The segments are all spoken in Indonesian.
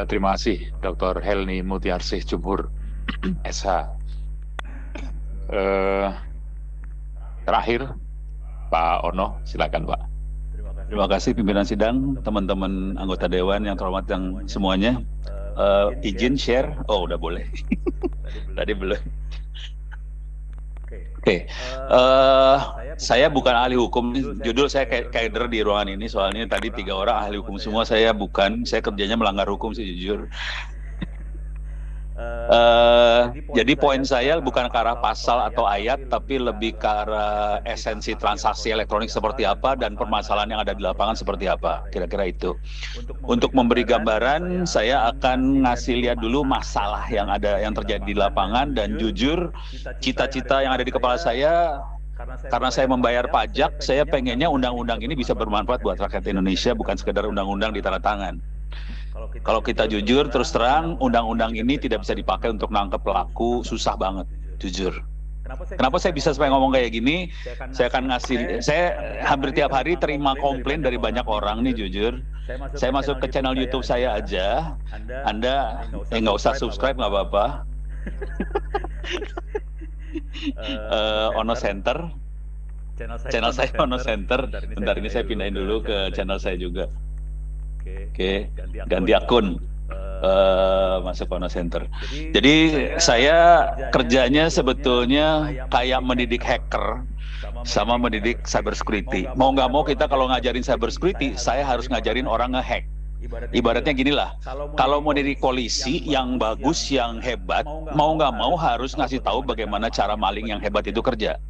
Terima kasih, Dr. Helni Mutiarsih Jumhur, SH. Eh, Terakhir, Pak Ono, silakan Pak. Terima kasih pimpinan sidang, teman-teman anggota dewan yang terhormat yang semuanya. Izin share? Oh, udah boleh. Tadi belum. Oke. Saya bukan ahli hukum. Judul saya keder di ruangan ini. Soalnya tadi 3 orang ahli hukum semua. Saya bukan. Saya kerjanya melanggar hukum sih jujur. Jadi poin saya bukan ke arah pasal atau ayat, tapi lebih ke arah esensi transaksi elektronik seperti apa dan permasalahan yang ada di lapangan seperti apa. Kira-kira itu. Untuk memberi gambaran, saya akan ngasih lihat dulu masalah yang terjadi di lapangan, dan jujur, cita-cita yang ada di kepala saya, karena saya membayar pajak, saya pengennya undang-undang ini bisa bermanfaat buat rakyat Indonesia, bukan sekedar undang-undang di tanda tangan. Kalau kita jujur, terus terang, undang-undang ini tidak bisa dipakai untuk nangkep pelaku, susah banget, jujur. Kenapa saya bisa sampai ngomong kayak gini? Saya hampir tiap hari terima komplain dari banyak orang nih, jujur. Saya masuk ke channel YouTube saya aja, Anda nggak usah subscribe, nggak apa-apa. Ono Center, channel saya Ono Center. Bentar ini saya pindahin dulu ke channel saya juga. Oke, ganti akun, masuk Ono Center. Jadi saya kerjanya sebetulnya kayak mendidik hacker sama mendidik cyber security. Mau nggak mau kita kalau ngajarin cyber security, saya harus ngajarin orang ngehack. Ibaratnya gini lah, kalau mau mendidik polisi yang bagus, yang hebat, mau nggak mau harus ngasih tahu bagaimana cara maling yang hebat itu kerja.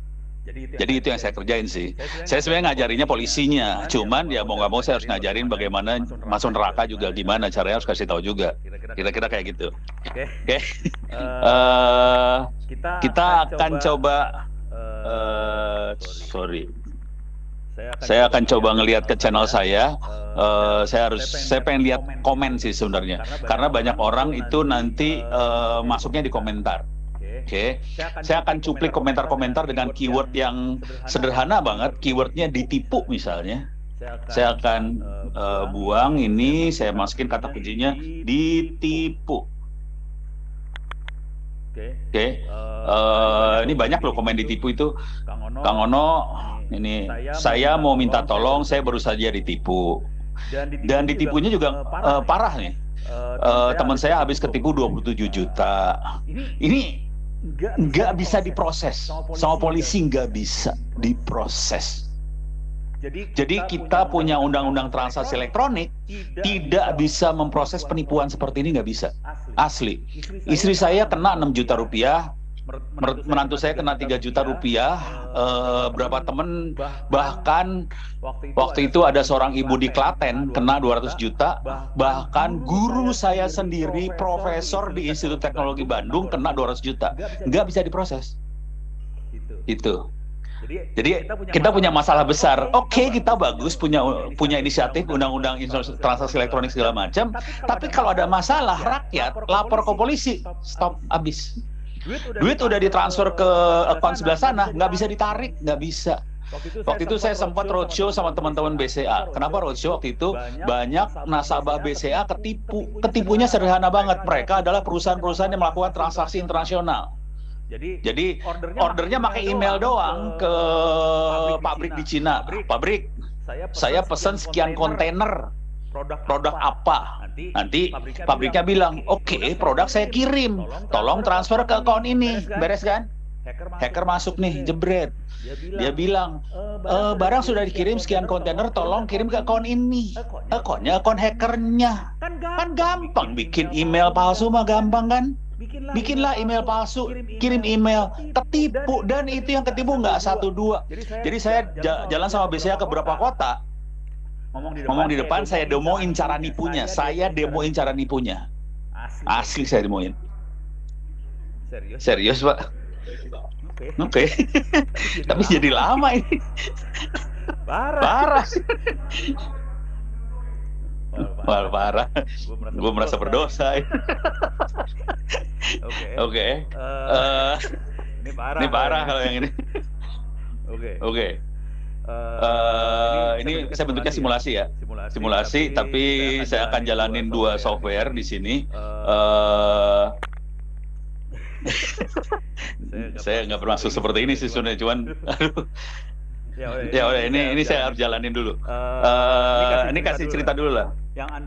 Jadi itu yang saya kerjain sih. Saya sebenarnya ngajarinnya polisinya, cuman ya mau nggak mau saya harus ngajarin bagaimana masuk neraka juga, gimana caranya, harus kasih tahu juga. Kira-kira kayak gitu. Oke. Kita akan coba. Saya akan coba ngelihat ke channel saya. Saya pengen lihat komen sih sebenarnya, karena banyak orang itu nanti masuknya di komentar. Oke, saya akan cuplik komentar-komentar dengan keyword yang sederhana banget. Keywordnya ditipu misalnya. Saya akan buang ini, saya masukin kata kuncinya ditipu. Oke. Ini banyak loh komen ditipu itu. Kang Ono, ini saya mau minta tolong, saya baru saja ditipu. Dan ditipunya juga parah nih. Teman saya habis ketipu 27 juta. Ini nggak bisa diproses sama polisi, nggak bisa diproses. Jadi kita punya undang-undang transaksi elektronik tidak bisa memproses penipuan seperti ini, nggak bisa, asli. Istri saya kena 6 juta rupiah, menantu saya kena 3 juta rupiah, berapa temen, bahkan waktu itu ada seorang ibu di Klaten kena 200 juta, bahkan guru saya sendiri, profesor di Institut Teknologi Bandung, kena 200 juta. Nggak bisa diproses. Itu. Jadi kita punya masalah besar. Oke, kita bagus punya inisiatif undang-undang transaksi elektronik segala macam, tapi kalau ada masalah rakyat lapor ke polisi, stop, habis. Duit udah ditransfer ke akun sebelah sana, nggak bisa ditarik, nggak bisa. Waktu itu saya sempat roadshow sama teman-teman BCA. Kenapa roadshow? Waktu itu banyak nasabah BCA ketipu. Ketipunya sederhana banget. Mereka adalah perusahaan-perusahaan yang melakukan transaksi internasional. Jadi ordernya pakai email doang ke pabrik di Cina. Pabrik, saya pesan sekian kontainer produk apa. Nanti pabriknya bilang, oke, produk saya kirim, tolong transfer ke akun ini. Beres kan? Hacker masuk nih, jebret. Dia bilang, barang sudah dikirim sekian kontainer, tolong kirim ke akun ini. Akunnya akun hackernya. Kan gampang bikin email palsu mah, gampang kan? Bikinlah email palsu, kirim email, ketipu. Dan itu yang ketipu nggak 1-2. Jadi saya jalan sama BCA ke beberapa kota, ngomong di depan, saya demoin cara nipunya. Asli saya demoin. Serius Pak. Oke. Tapi jadi lama ini. Parah. Parah. Gue merasa berdosa. Oke. Ini parah kalau yang ini. Oke. Ini saya bentuknya simulasi ya. Simulasi, tapi saya akan jalanin 2 software di sini. Saya nggak bermaksud seperti ini sih sebenarnya, cuman aduh. Ya udah, ini saya harus jalanin dulu. Ini kasih cerita dulu lah.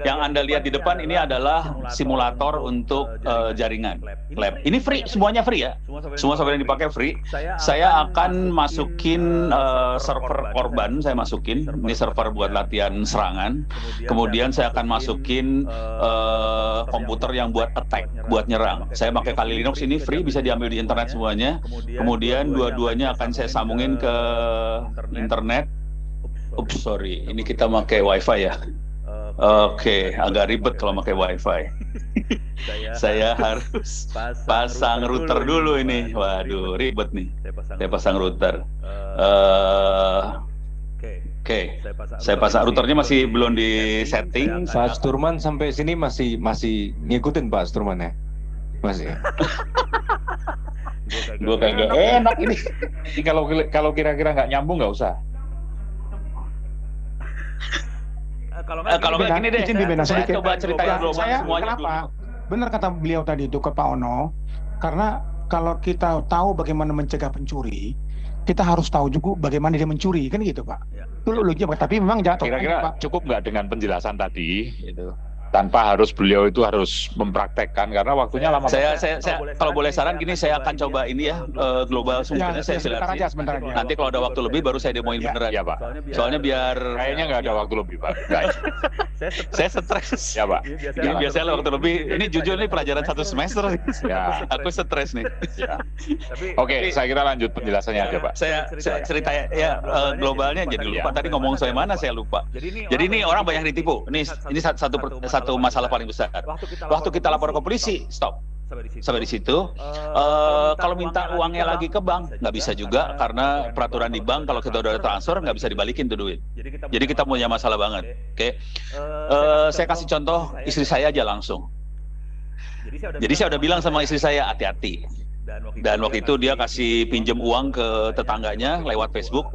Yang Anda lihat di depan ini adalah simulator untuk jaringan lab. Ini free, semuanya free ya. Semua software yang dipakai free. Saya akan masukin server korban, saya masukin. Ini server buat latihan serangan. Kemudian saya akan masukin komputer yang buat attack, buat nyerang. Saya pakai Kali Linux, ini free, bisa diambil di internet semuanya. Kemudian dua-duanya akan saya sambungin ke internet. Ups, sorry, ini kita pakai wifi ya. Oke, agak ribet kalau pakai wifi. Saya harus pasang router dulu ini. Waduh, ribet nih. Saya pasang router. Oke, saya pasang routernya, masih belum di setting. Pak Sturman sampai sini masih ngikutin Pak Sturman ya? Masih. Gue kagak enak ini. Ini kalau kira-kira nggak nyambung nggak usah. Kalau nggak gini deh, saya coba ceritain global semuanya. Kenapa? Benar kata beliau tadi itu ke Pak Ono, karena kalau kita tahu bagaimana mencegah pencuri, kita harus tahu juga bagaimana dia mencuri, kan gitu Pak. Dulu tapi memang jatuh. Kira-kira cukup nggak dengan penjelasan tadi? Itu tanpa harus beliau itu harus mempraktekkan, karena waktunya lama. Saya kalau boleh saran gini, saya akan coba ini ya, global semuanya saya sebentar aja. Nanti kalau ada waktu lebih baru saya demoin beneran. Ya Pak. Soalnya biar kayaknya nggak ada waktu lebih Pak. saya stres. Ya Pak. Ini biasanya waktu lebih. Ini jujur nih pelajaran 1 semester. Ya. Aku stres nih. Ya. Oke, saya kira lanjut penjelasannya aja Pak. Saya cerita ya globalnya jadi lupa. Tadi ngomong saya mana saya lupa. Jadi ini orang banyak ditipu. Ini satu masalah paling besar. Waktu kita lapor ke polisi, stop. Sampai di situ. Kalau minta uangnya lagi ke bank, nggak bisa juga, karena peraturan di bank kalau kita udah transfer nggak bisa dibalikin tuh duit. Jadi kita punya masalah banget. Oke. Saya kasih contoh istri saya aja langsung. Jadi saya udah bilang sama istri saya, hati-hati. Dan waktu itu dia kasih pinjam uang ke tetangganya lewat Facebook.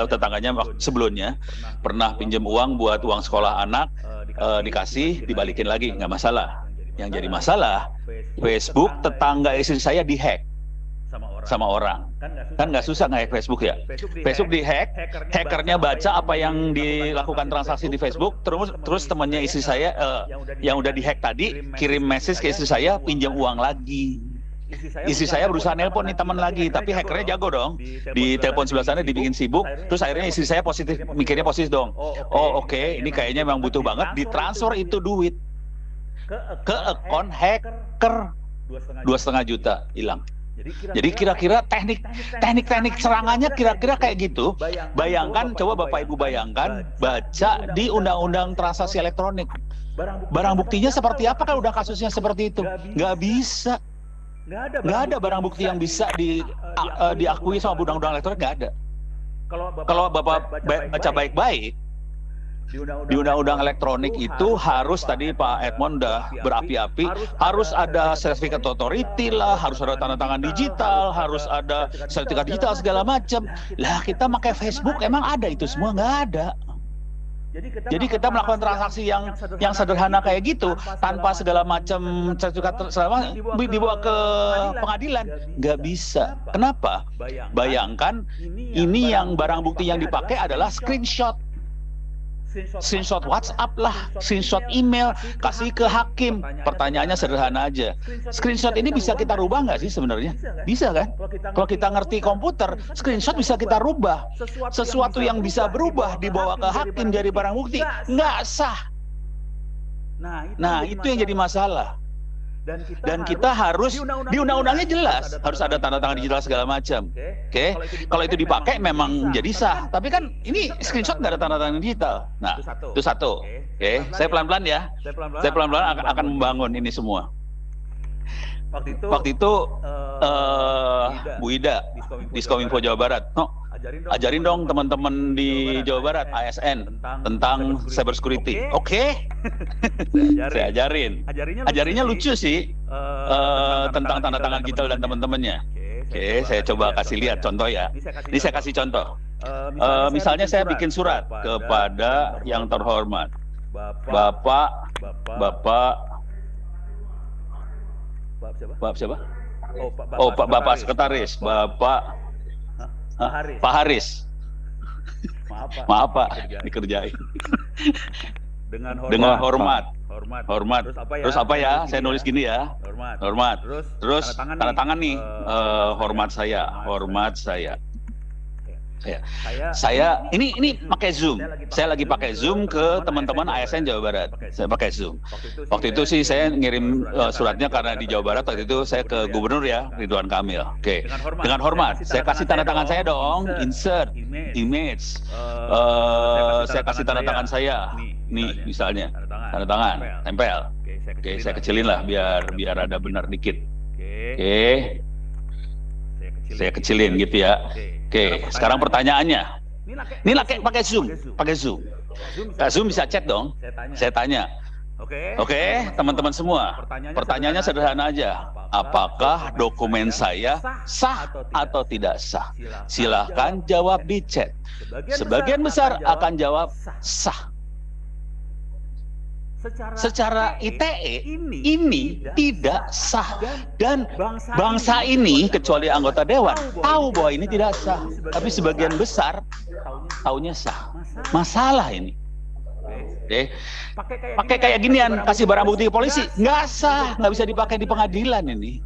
Tetangganya sebelumnya pernah pinjam uang buat uang sekolah anak, dikasih, dibalikin lagi, nggak masalah. Yang jadi masalah, Facebook tetangga istri saya dihack sama orang. Kan nggak susah nge-hack Facebook ya. Facebook dihack, hackernya baca apa yang dilakukan transaksi di Facebook, terus temannya istri saya yang udah dihack tadi kirim message ke istri saya, pinjam uang lagi. Istri saya berusaha nelpon nih teman lagi, tapi hackernya jago dong. Di telepon sebelah sana dibikin sibuk, terus akhirnya istri saya mikirnya positif dong. Oh oke, ini kayaknya memang butuh banget, ditransfer itu duit ke akun hacker 2,5 juta hilang. Jadi kira-kira teknik serangannya kira-kira kayak gitu. Bayangkan, coba Bapak Ibu bayangkan, baca di Undang-Undang Transaksi Elektronik. Barang buktinya seperti apa kalau udah kasusnya seperti itu? Nggak bisa. Nggak ada barang bukti yang bisa diakui sama undang-undang elektronik, nggak ada. Kalau Bapak baca baik-baik, di undang-undang elektronik itu harus, tadi Pak Edmond udah berapi-api, harus ada sertifikat authority lah, harus ada tanda tangan digital, harus ada sertifikat digital segala macam. Lah kita pakai Facebook emang ada itu semua? Nggak ada. Jadi kita melakukan transaksi yang sederhana kayak gitu tanpa segala macam sertifikat dibawa ke pengadilan, nggak bisa. Kenapa? Bayangkan ini yang barang bukti yang dipakai adalah screenshot WhatsApp lah, screenshot email, kasih ke hakim. Pertanyaannya sederhana aja. Screenshot ini bisa kita rubah nggak sih sebenarnya? Bisa kan? Kalau kita ngerti komputer, screenshot bisa kita rubah. Sesuatu yang bisa berubah dibawa ke hakim dari barang bukti, nggak sah. Nah, itu yang jadi masalah. Dan kita harus, di undang-undangnya jelas harus ada tanda tangan digital segala macam. Oke, kalau itu dipakai memang jadi sah. Tapi kan ini screenshot nggak ada tanda tangan digital. Nah, itu satu. Oke, saya pelan-pelan ya. Saya pelan-pelan akan membangun ini semua. Waktu itu Bu Ida, Diskominfo Jawa Barat, ajarin dong teman-teman di Jawa Barat, ASN, tentang cyber security. Oke. Saya ajarin. Ajarinnya lucu sih, tentang tanda tangan digital dan teman-temannya. Oke, saya coba kasih lihat contoh ya. Ini saya kasih contoh. Misalnya saya bikin surat kepada yang terhormat, Bapak siapa? Bapak Sekretaris, Bapak Pak Haris. Maaf Pak, dikerjain. Dengan hormat. Terus apa ya? Saya nulis gini ya. Hormat. Terus tanda tangan nih. Hormat saya. Saya ini pakai Zoom. Saya lagi pakai Zoom ke teman-teman ASN Jawa Barat. Saya pakai Zoom. Waktu itu sih saya ngirim suratnya karena di Jawa Barat waktu itu saya ke Gubernur ya, Ridwan Kamil. Oke. Dengan hormat, saya kasih tanda tangan saya dong. Insert image. Saya kasih tanda tangan saya. Nih misalnya. Tanda tangan, tempel. Oke, saya kecilin lah biar ada benar dikit. Oke. Saya kecilin gitu ya. Oke, sekarang pertanyaannya. Ini pakai Zoom. Zoom bisa chat dong. Saya tanya. Oke, teman-teman semua. Pertanyaannya sederhana aja. Apakah dokumen saya sah atau tidak sah? Silahkan jawab di chat. Sebagian besar akan jawab sah. Secara ITE ini tidak sah, dan bangsa ini kecuali anggota dewan tahu bahwa ini tidak sah, tapi sebagian besar taunya sah. Masalah ini. Pakai kayak ginian, kasih barang bukti ke polisi, nggak sah, nggak bisa dipakai di pengadilan ini.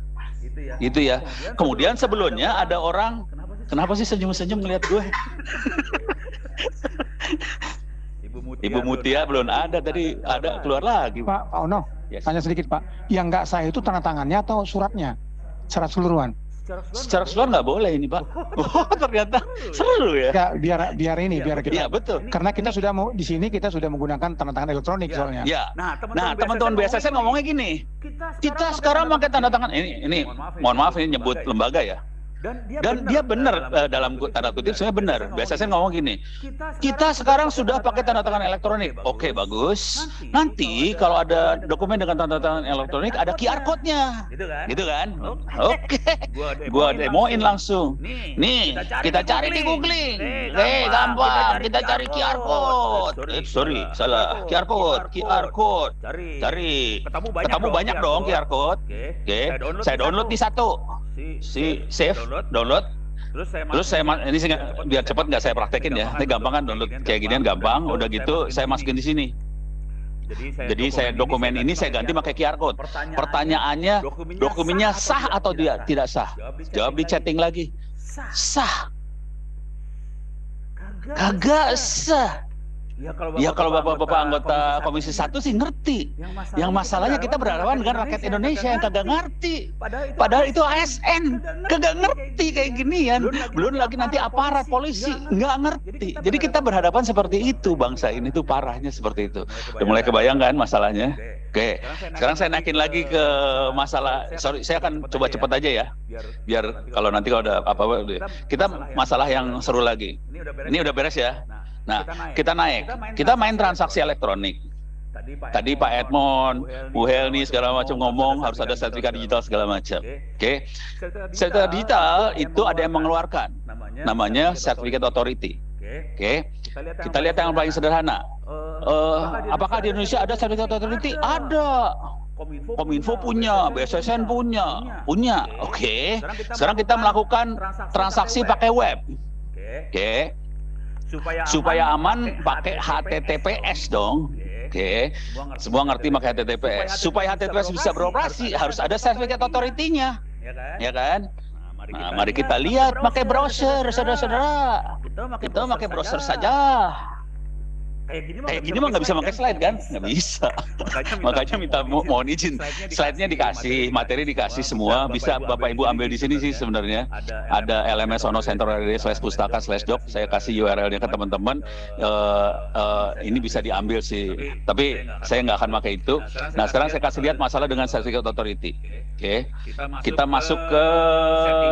Gitu ya. Kemudian sebelumnya ada orang, kenapa sih senyum-senyum ngeliat gue? Ibu Mutia belum ada, tadi ada keluar lagi. Pak Ono, tanya sedikit Pak, yang nggak sah itu tanda tangannya atau suratnya? Secara keseluruhan? Secara keseluruhan nggak boleh ini Pak. Oh ternyata seru ya. Biar kita. Iya betul. Karena kita sudah di sini kita sudah menggunakan tanda tangan elektronik soalnya. Ya. Nah teman-teman BSSN ngomongnya gini. Kita sekarang pakai tanda tangan ini. Mohon maaf ini nyebut lembaga ya. Dan dia benar dalam tanda kutip sebenarnya benar. Biasanya ngomong gini, kita sekarang sudah pakai tanda tangan elektronik. Oke, bagus. Nanti kalau ada dokumen dengan tanda tangan elektronik ada QR code-nya. Gitu kan? Oke. Gua demoin langsung. Nih, kita cari di googling. Gampang. Kita cari QR code. Sorry, salah. QR code. Cari. Ketemu banyak dong QR code. Oke. Saya download di satu. Save, download. Terus saya ini biar cepat nggak saya praktekin ya. Ini gampang kan download kayak ginian gampang. Udah gitu saya masukin di sini. Jadi saya dokumen ini saya ganti pakai QR code. Pertanyaannya dokumennya sah atau tidak sah? Jawab di chatting lagi. Sah. Kagak sah. Ya kalau bapak-bapak anggota Komisi 1 sih ngerti. Yang masalahnya kita berhadapan dengan rakyat Indonesia yang kagak ngerti. Padahal itu ASN kagak ngerti kayak ginian. Belum lagi nanti aparat polisi nggak ngerti. Jadi kita berhadapan seperti itu, bangsa ini tuh parahnya seperti itu. Udah mulai kebayang kan masalahnya? Oke. Sekarang saya naikin lagi ke masalah. Sorry, saya akan coba cepat aja ya. Biar kalau ada apa-apa kita masalah yang seru lagi. Ini udah beres ya. Nah, kita naik. Kita main transaksi elektronik. Tadi Pak Edmond, Bu Helni segala macam ngomong harus ada sertifikat digital segala macam. Oke. Sertifikat digital itu ada yang mengeluarkan. Namanya Certificate Authority. Oke. Kita lihat yang paling sederhana. Apakah di Indonesia ada Certificate Authority? Ada. Kominfo punya, BSSN punya. Oke. Sekarang kita melakukan transaksi pakai web. Oke. Supaya aman pakai HTTPS dong. Oke. Semua ngerti pakai HTTPS. Supaya HTTPS bisa beroperasi harus ada Certificate Authority-nya. Ya kan? Nah, mari kita lihat pakai browser, saudara-saudara. Kita pakai browser saja. Kayak gini mah nggak bisa pakai slide kan? Nggak bisa. Makanya minta mohon izin. Slide-nya dikasih, materi dikasih semua. Bisa Bapak Ibu ambil di sini sih sebenarnya. Ada LMS Ono center.id/pustaka/doc. Saya kasih URL-nya ke teman-teman. Ini bisa diambil sih. Tapi saya nggak akan pakai itu. Nah sekarang saya kasih lihat masalah dengan Certificate Authority. Oke. Kita masuk ke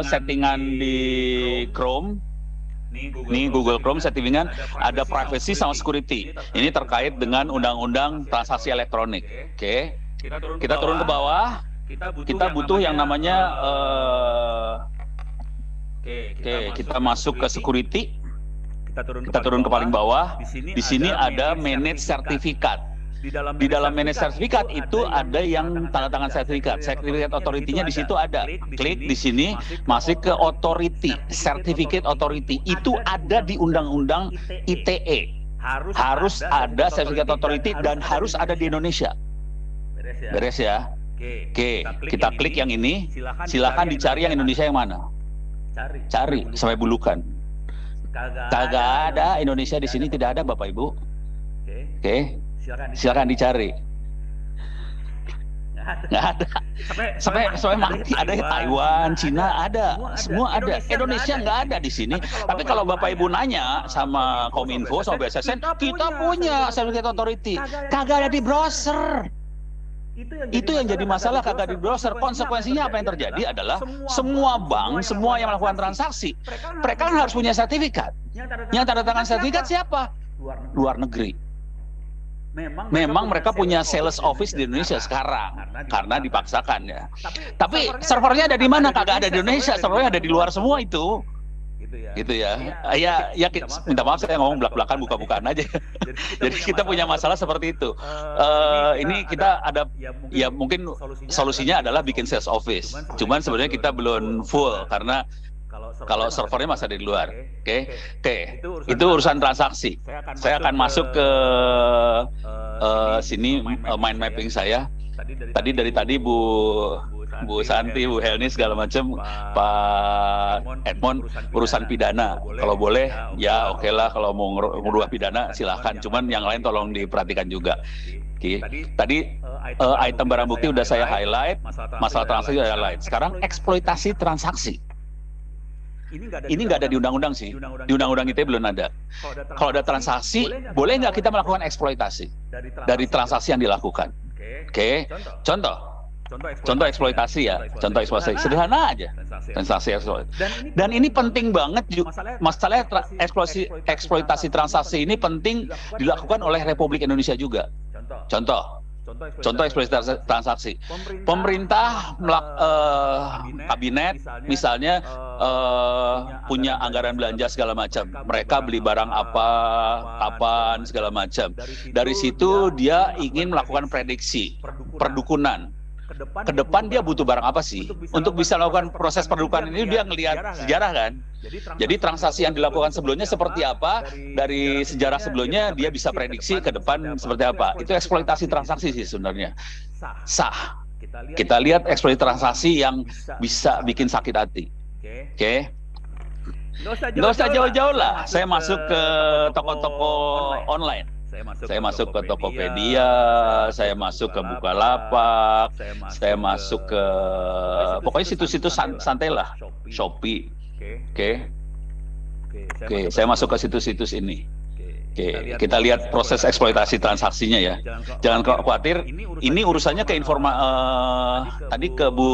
settingan di Chrome. Ini Google Chrome settingan ada privacy sama security. Ini terkait dengan undang-undang transaksi elektronik. Oke. Kita turun ke bawah. Kita butuh yang namanya kita masuk ke security. Kita turun ke paling bawah. Di sini ada manage sertifikat. Di dalam manage sertifikat itu ada yang tanda tangan sertifikat. Sertifikat authority-nya di situ ada. Klik di sini, masuk ke authority, certificate authority. Itu ada di Undang-Undang ITE. Harus ada sertifikat authority dan harus ada di Indonesia. Beres ya? Oke, kita klik yang ini. Silakan dicari yang Indonesia yang mana. Cari sampai bulukan. Kagak ada Indonesia di sini, tidak ada Bapak Ibu. Oke. Silakan dicari. Nggak ada. Sampai mati. Ada Taiwan, Cina ada, semua ada. Indonesia nggak ada di sini. Tapi kalau Bapak Ibu nanya sama Kominfo, sama BSSN, kita punya Certificate Authority. Kagak ada di browser. Itu yang jadi masalah, kagak di browser. Konsekuensinya apa yang terjadi adalah semua bank, semua yang melakukan transaksi, mereka kan harus punya sertifikat. Yang tanda tangan sertifikat siapa? Luar negeri. Memang mereka punya sales office di Indonesia sekarang karena dipaksakan ya. Tapi servernya ada di mana? Kagak ada di Indonesia, servernya ada di luar semua itu. Gitu ya. Ya minta maaf saya ngomong belak-belakan buka-bukaan aja. Jadi kita punya masalah seperti itu. Ini kita ada ya mungkin solusinya adalah bikin sales office. Cuman sebenarnya kita belum full karena kalau servernya masih ada di luar. Oke. Itu urusan transaksi. Saya akan masuk ke sini mind mapping saya. Tadi dari tadi Bu Santi, Bu Helni segala macam, Pak Edmond urusan pidana. Kalau boleh ya oke lah, kalau mau merubah pidana silahkan. Cuman yang lain tolong diperhatikan juga. Tadi item barang bukti udah saya highlight, masalah transaksi udah highlight. Sekarang eksploitasi transaksi. Ini nggak ada di undang-undang sih. Di undang-undang ITE belum ada. Kalau ada transaksi, boleh nggak kita melakukan eksploitasi dari transaksi yang dilakukan? Oke. Contoh eksploitasi ya. Contoh eksploitasi sederhana aja. Transaksi eksploitasi. Dan ini penting banget. Masalah eksploitasi transaksi ini penting dilakukan oleh Republik Indonesia juga. Contoh eksploitasi transaksi. Pemerintah kabinet misalnya punya anggaran belanja segala macam. Mereka beli barang apa, kapan segala macam. Dari situ dia ingin melakukan prediksi, perdukunan. Ke depan dia butuh barang apa sih? Untuk bisa melakukan proses perdukunan ini dia ngelihat sejarah kan. Jadi transaksi yang dilakukan sebelumnya seperti apa, dari sejarah sebelumnya dia bisa prediksi ke depan seperti apa. Itu eksploitasi transaksi sih sebenarnya. Sah. Kita lihat eksploitasi transaksi yang bisa bikin sakit hati. Oke. Nggak usah jauh-jauh lah. Saya masuk ke toko-toko online. Saya masuk ke Tokopedia, saya masuk ke Bukalapak, saya masuk ke pokoknya situs-situs santai lah, Shopee. Oke, saya masuk ke situs-situs ini. Oke, kita lihat proses eksploitasi transaksinya ya. Jangan khawatir, ini urusannya ke tadi ke Bu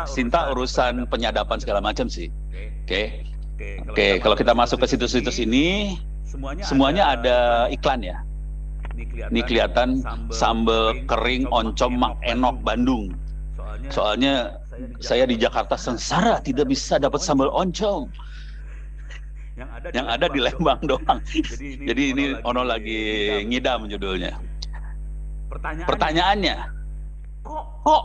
Sinta urusan penyadapan segala macam sih. Oke, kalau kita masuk ke situs-situs ini, semuanya ada iklan ya. Ini kelihatan sambal kering oncom Mak Enok Bandung. Soalnya saya di Jakarta sengsara tidak bisa dapat sambal oncom. Yang ada di Lembang doang. Jadi ini ono lagi ngidam judulnya. Pertanyaannya, kok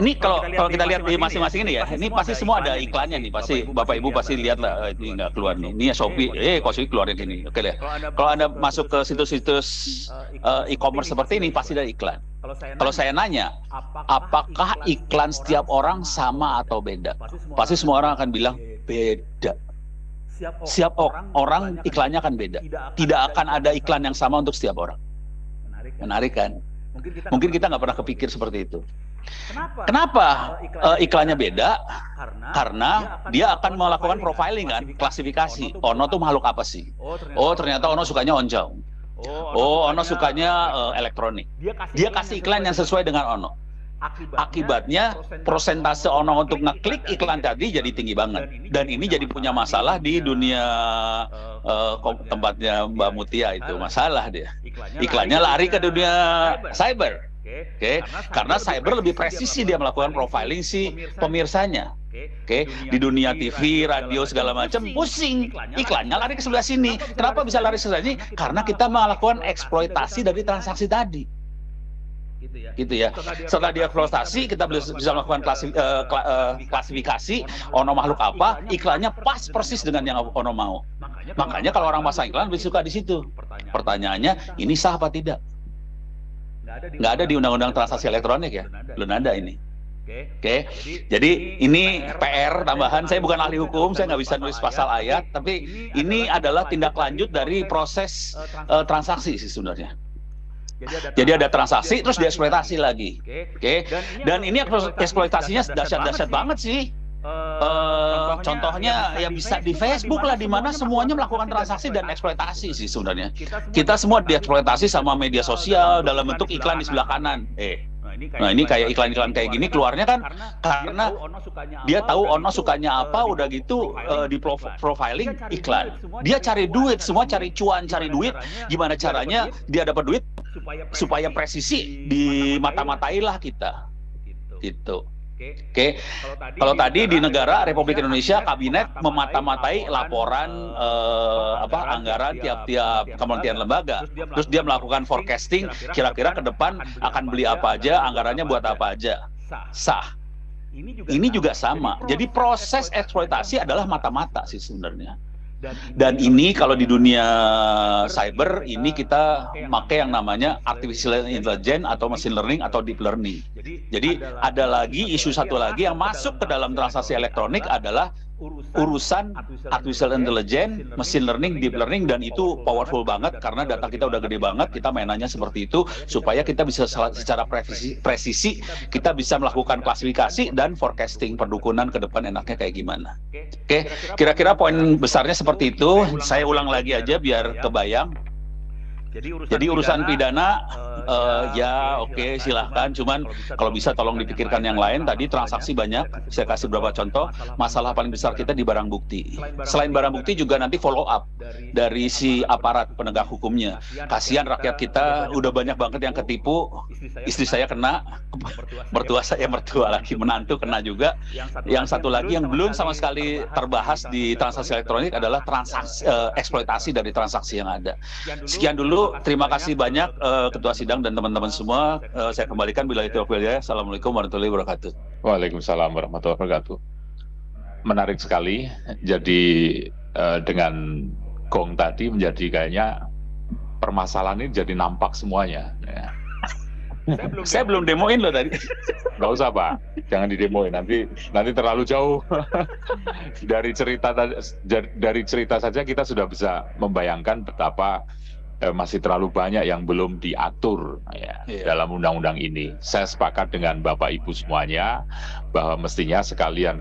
ini kalau kita lihat di masing-masing ini ya, ini pasti semua ada iklannya nih, pasti Bapak Ibu pasti lihat lah, ini nggak keluar nih, ini ya Shopee, kok Shopee keluarin gini, oke deh. Kalau Anda masuk ke situs-situs e-commerce seperti ini pasti ada iklan. Kalau saya nanya, apakah iklan setiap orang sama atau beda? Pasti semua orang akan bilang beda. Setiap orang iklannya akan beda. Tidak akan ada iklan yang sama untuk setiap orang. Menarik kan? Mungkin kita nggak pernah kepikir seperti itu. Kenapa iklannya beda? Karena dia akan melakukan profiling kan, klasifikasi. Ono tuh makhluk apa sih? Oh ternyata Ono sukanya oncom. Oh Ono sukanya elektronik. Dia kasih iklan yang sesuai dengan Ono. Akibatnya persentase Ono untuk ngeklik iklan tadi jadi tinggi banget. Dan ini jadi punya masalah di dunia tempatnya Mbak Mutia itu. Masalah dia. Iklannya lari ke dunia cyber. Oke, karena cyber lebih presisi dia melakukan profiling si pemirsanya. Oke, di dunia TV, radio segala macam pusing, iklannya lari ke sebelah sini. Kenapa bisa lari ke sebelah sini? Karena kita melakukan eksploitasi dari transaksi tadi. Gitu ya. Setelah dieksploitasi, kita bisa melakukan klasifikasi ono makhluk apa, iklannya pas persis dengan yang ono mau. Makanya kalau orang pasang iklan lebih suka di situ. Pertanyaannya, ini sah apa tidak? Nggak ada di Undang-Undang Transaksi Elektronik ya, belum ada ini. Oke, jadi ini PR tambahan. Saya bukan ahli hukum, saya nggak bisa nulis pasal ayat, tapi ini adalah tindak lanjut dari proses transaksi sih sebenarnya. Jadi ada transaksi, terus dieksploitasi lagi. Oke, dan ini eksploitasinya dahsyat-dahsyat banget sih. Contohnya ya bisa di Facebook lah, di mana semuanya melakukan transaksi dan eksploitasi sih sebenarnya. Kita semua dieksploitasi sama media sosial dalam bentuk iklan di sebelah kanan. Nah ini kayak iklan-iklan kayak gini keluarnya kan karena dia tahu Ono sukanya apa, udah gitu di profiling iklan. Dia cari duit, semua cari cuan, cari duit. Gimana caranya dia dapat duit supaya presisi di mata-matailah kita. Gitu. Oke, kalau tadi di negara Republik Indonesia kabinet memata-matai laporan anggaran tiap-tiap kementerian lembaga, terus dia melakukan forecasting kira-kira ke depan akan beli apa aja, anggarannya buat apa aja, sah. Ini juga sama. Jadi proses eksploitasi adalah mata-mata sih sebenarnya. Dan ini kalau di dunia cyber ini kita pakai yang namanya artificial intelligence atau machine learning atau deep learning. Jadi ada lagi isu satu lagi yang masuk ke dalam transaksi elektronik adalah urusan artificial intelligence, machine learning, deep learning, dan itu powerful banget karena data kita udah gede banget. Kita mainannya seperti itu supaya kita bisa secara presisi kita bisa melakukan klasifikasi dan forecasting perdukunan ke depan enaknya kayak gimana. Oke, kira-kira poin besarnya seperti itu. Saya ulang lagi aja biar kebayang. Jadi urusan pidana ya oke, silahkan. Cuman kalau bisa tolong dipikirkan yang lain. Tadi transaksi banyak, saya kasih beberapa contoh. Masalah paling besar kita di barang bukti. Selain barang bukti juga nanti follow up dari si aparat penegak hukumnya. Kasihan rakyat kita udah banyak banget yang ketipu. Istri saya kena, mertua saya lagi, menantu kena juga. Yang satu lagi yang belum sama sekali terbahas di transaksi elektronik adalah transaksi eksploitasi dari transaksi yang ada. Sekian dulu. Terima kasih banyak Ketua Sidang dan teman-teman semua. Saya kembalikan bila itu ya. Assalamualaikum warahmatullahi wabarakatuh. Waalaikumsalam warahmatullahi wabarakatuh. Menarik sekali. Jadi dengan Gong tadi menjadi kayaknya permasalahan ini jadi nampak semuanya. Ya. Saya belum demoin loh tadi. Nggak usah Pak, jangan didemoin. Nanti terlalu jauh. Dari cerita saja kita sudah bisa membayangkan betapa masih terlalu banyak yang belum diatur ya, dalam undang-undang ini. Saya sepakat dengan Bapak Ibu semuanya bahwa mestinya sekalian